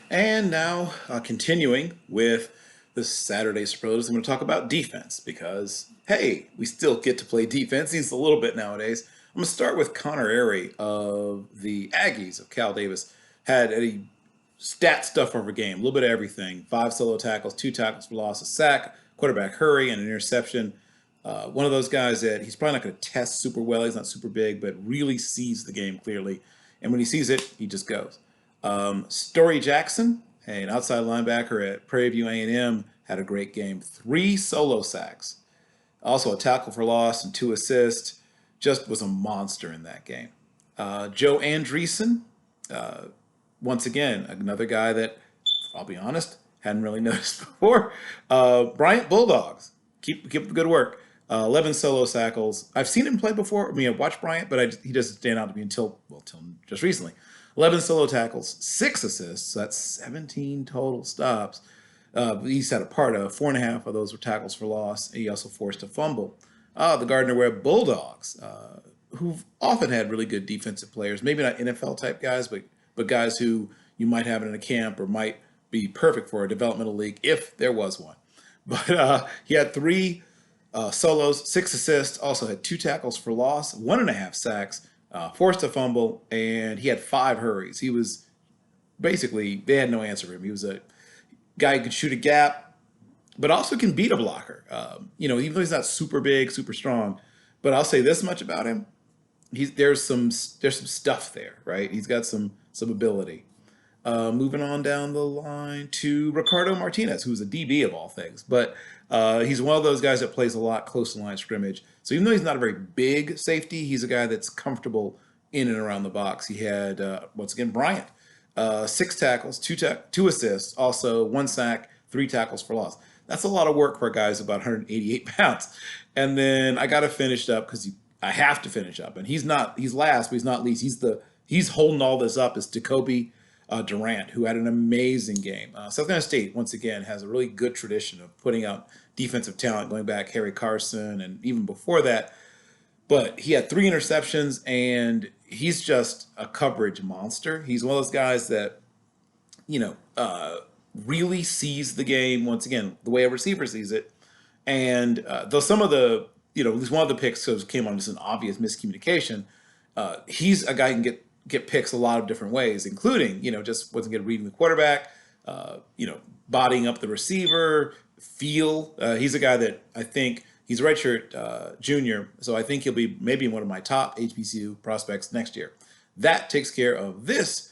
And now, continuing with the Saturday Superlatives, I'm going to talk about defense because, hey, we still get to play defense. He's a little bit nowadays. I'm going to start with Connor Airy of the Aggies of Cal Davis. Had a stat stuff over game, a little bit of everything. 5 solo tackles, 2 tackles for loss, a sack, quarterback hurry, and an interception. One of those guys that he's probably not going to test super well. He's not super big, but really sees the game clearly. And when he sees it, he just goes. Storey Jackson, an outside linebacker at Prairie View A&M, had a great game. 3 solo sacks. Also a tackle for loss and 2 assists. Just was a monster in that game. Joe Andreessen, once again, another guy that, I'll be honest, hadn't really noticed before. Bryant Bulldogs, keep the good work. 11 solo tackles. I've seen him play before. I mean, I've watched Bryant, but he doesn't stand out to me until just recently. 11 solo tackles, 6 assists. So that's 17 total stops. He's had a part of 4.5 of those were tackles for loss. He also forced a fumble. The Gardner Webb Bulldogs, who've often had really good defensive players, maybe not NFL type guys, but guys who you might have in a camp or might be perfect for a developmental league if there was one. But he had 3 solos, 6 assists, also had 2 tackles for loss, 1.5 sacks, forced a fumble, and he had 5 hurries. He was basically, they had no answer for him. He was a guy who could shoot a gap, but also can beat a blocker. Even though he's not super big, super strong, but I'll say this much about him: there's some stuff there, right? He's got some ability. Moving on down the line to Ricardo Martinez, who's a DB of all things, but he's one of those guys that plays a lot close to line scrimmage. So even though he's not a very big safety, he's a guy that's comfortable in and around the box. He had, once again, Bryant, 6 tackles, 2 assists, also 1 sack, 3 tackles for loss. That's a lot of work for a guy who's about 188 pounds. And then I got to finish up because I have to finish up. And he's last, but he's not least. He's holding all this up is Jacoby Durant, who had an amazing game. South Carolina State, once again, has a really good tradition of putting out defensive talent, going back Harry Carson and even before that. But he had 3 interceptions, and he's just a coverage monster. He's one of those guys that, really sees the game, once again, the way a receiver sees it. And though some of the, at least one of the picks came on just an obvious miscommunication, he's a guy who can get picks a lot of different ways, including, just wasn't good reading the quarterback, bodying up the receiver, feel. He's a guy that I think he's a redshirt junior, so I think he'll be maybe one of my top HBCU prospects next year. That takes care of this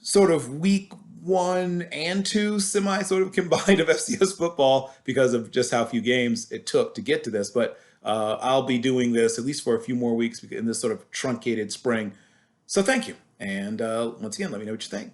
sort of week 1 and 2 semi sort of combined of FCS football because of just how few games it took to get to this. But I'll be doing this at least for a few more weeks in this sort of truncated spring. So thank you. And once again, let me know what you think.